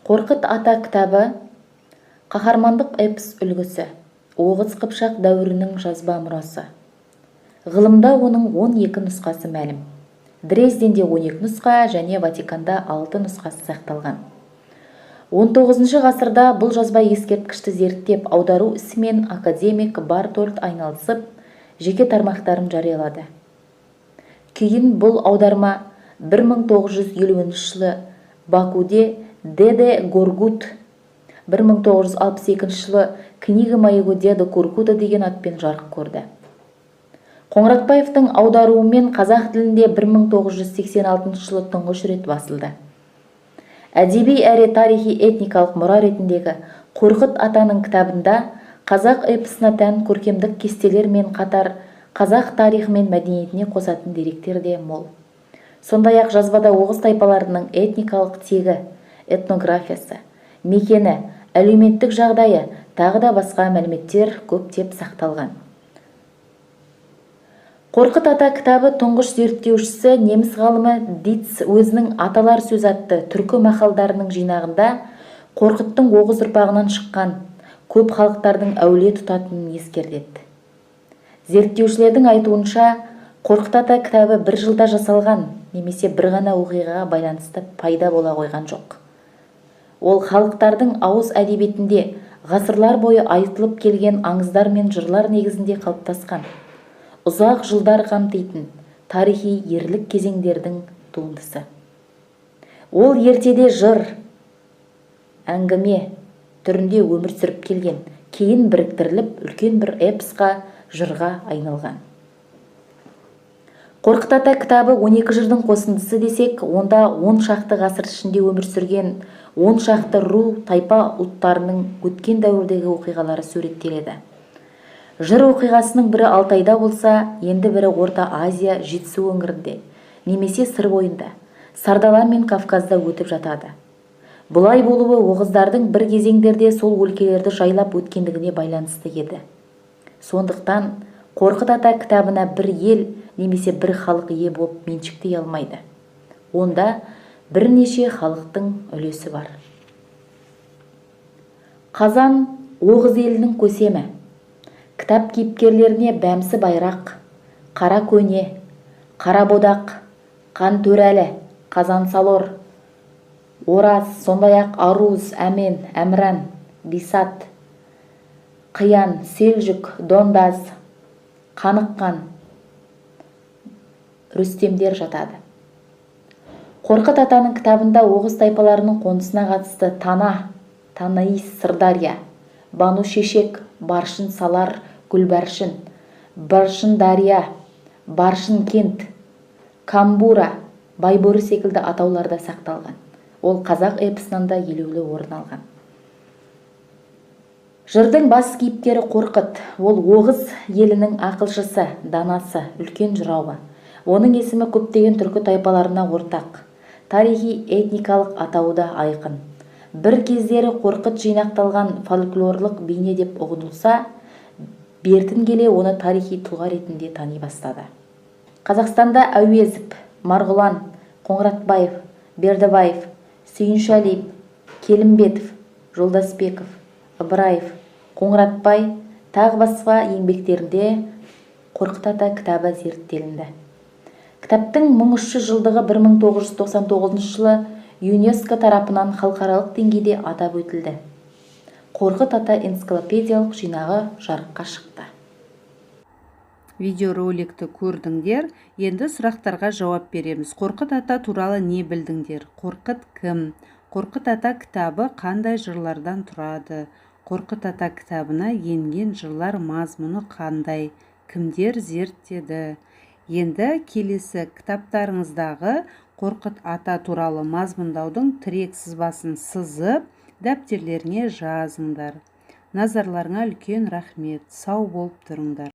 Қорқыт ата кітабы қаһармандық эпос үлгісі, Оғыз Қыпшақ дәуірінің жазба мұрасы. Ғылымда оның 12 нұсқасы мәлім. Дрезденде 12 нұсқа және Ватиканда 6 нұсқасы сақталған. 19 ғасырда бұл жазба ескерткішті зерттеп аудару ісімен академик Бартольд айналысып, жеке тармақтарын жариялады. Кейін бұл аударма 1950 жылы Бакуде Деде Горгут, 1962 жылы Книга моего деда Куркута деген атпен жарық көрді. Қоңыратбаевтың аударуымен қазақ тілінде 1986 жылы тұңғыш рет басылды. Әдеби әрі тарихи этникалық мұра ретіндегі Қорқыт атаның кітабында қазақ эпосына тән көркемдік кестелер мен қатар қазақ тарихы мен мәдениетіне қосатын деректер де мол. Сондай-ақ жазбада Оғыз тайпаларының этникалық тегі, этнографиясы, мекені, әлеуметтік жағдайы, тағы да басқа мәліметтер көптеп сақталған. Қорқыт ата кітабы тұңғыш зерттеушісі неміс ғалымы Диц өзінің аталар сөз атты түркі мақалдарының жинағында Қорқыттың Оғыз ұрпағынан шыққан көп халықтардың әулие тұтатынын ескертеді. Зерттеушілердің айтуынша, Қорқыт ата кітабы бір жылда жасалған немесе бір ғана оқиғаға байланысты пайда бола қойған жоқ. Ол халықтардың ауыз әдебиетінде ғасырлар бойы айтылып келген аңыздар мен жырлар негізінде қалыптасқан, ұзақ жылдар қамтитын тарихи ерлік кезеңдердің туындысы. Ол ертеде жыр, әңгіме түрінде өмір сүріп келген, кейін біріктіріліп үлкен бір эпосқа, жырға айналған. Қорқыт ата кітабы 12 жырдың қосындысы десек, онда 10 шақты ғасыр ішінде өмір сүрген 10 шақты ру, тайпа ұлттарының өткен дәуірдегі оқиғалары суреттеледі. Жыр оқиғасының бірі Алтайда болса, енді бірі Орта Азия, Жетісу өңірінде, немесе сыр бойында, Сардала мен Кавказда өтіп жатады. Бұлай болуы оғыздардың бір кезеңдерде сол өлкелерді жайлап өткендігіне байланысты еді. Сондықтан Қорқыт ата кітабына бір ел немесе бір халық ие болып меншіктей алмайды. Онда бірнеше халықтың үлесі бар. Қазан Оғыз елінің көсемі. Кітап кейіпкерлеріне Бәмсі Байрақ, Қара Көне, Қара Бодақ, Қан Төрәлі, Қазан Салор, Ораз, сондай-ақ Аруз, Әмен, Әміран, Бисат, Қиян, Селжүк, Дондаз, Қаныққан, Рүстемдер жатады. Қорқыт атаның кітабында Оғыз тайпаларының қонысына қатысты Тана, Танаис, Сырдария, Бану Шешек, Баршын Салар, Гүлбаршын, Баршын Дария, Баршын Кент, Камбура, Байбөрі секілді атауларда сақталған. Ол қазақ эпосынан да елеулі орын алған. Жырдың бас кейіпкері Қорқыт, ол Оғыз елінің ақылшысы, данасы, үлкен жырауы. Оның есімі көптеген түркі тайпаларына ортақ. Тарихи этникалық атауы да айқын. Бір кездері Қорқыт жинақталған фольклорлық бейне деп ұғынылса, бертін келе оны тарихи тұлға ретінде тани бастады. Қазақстанда Әуезов, Марғұлан, Қоңыратбаев, Бердібаев, Сүйіншәлиев, Келімбетов, Жолдасбеков, Ыбыраев, Қоңыратбай тағы басқа еңбектерінде Қорқыт ата кітабы зерттелінді. Кітаптың 1300 жылдығы 1999 жылы ЮНЕСКО тарапынан халықаралық деңгейде атап өтілді. Қорқыт ата энциклопедиялық жинағы жарыққа шықты. Видеороликті көрдіңдер, енді сұрақтарға жауап береміз. Қорқыт ата туралы не білдіңдер? Қорқыт кім? Қорқыт ата кітабы қандай жырлардан тұрады? Қорқыт ата кітабына енген жырлар мазмұны қандай? Кімдер зерттеді? Енді келесі кітаптарыңыздағы Қорқыт ата туралы мазмұндаудың тірек сызбасын сызып, дәптерлеріңе жазыңдар. Назарларыңа үлкен рахмет. Сау болып тұрыңдар.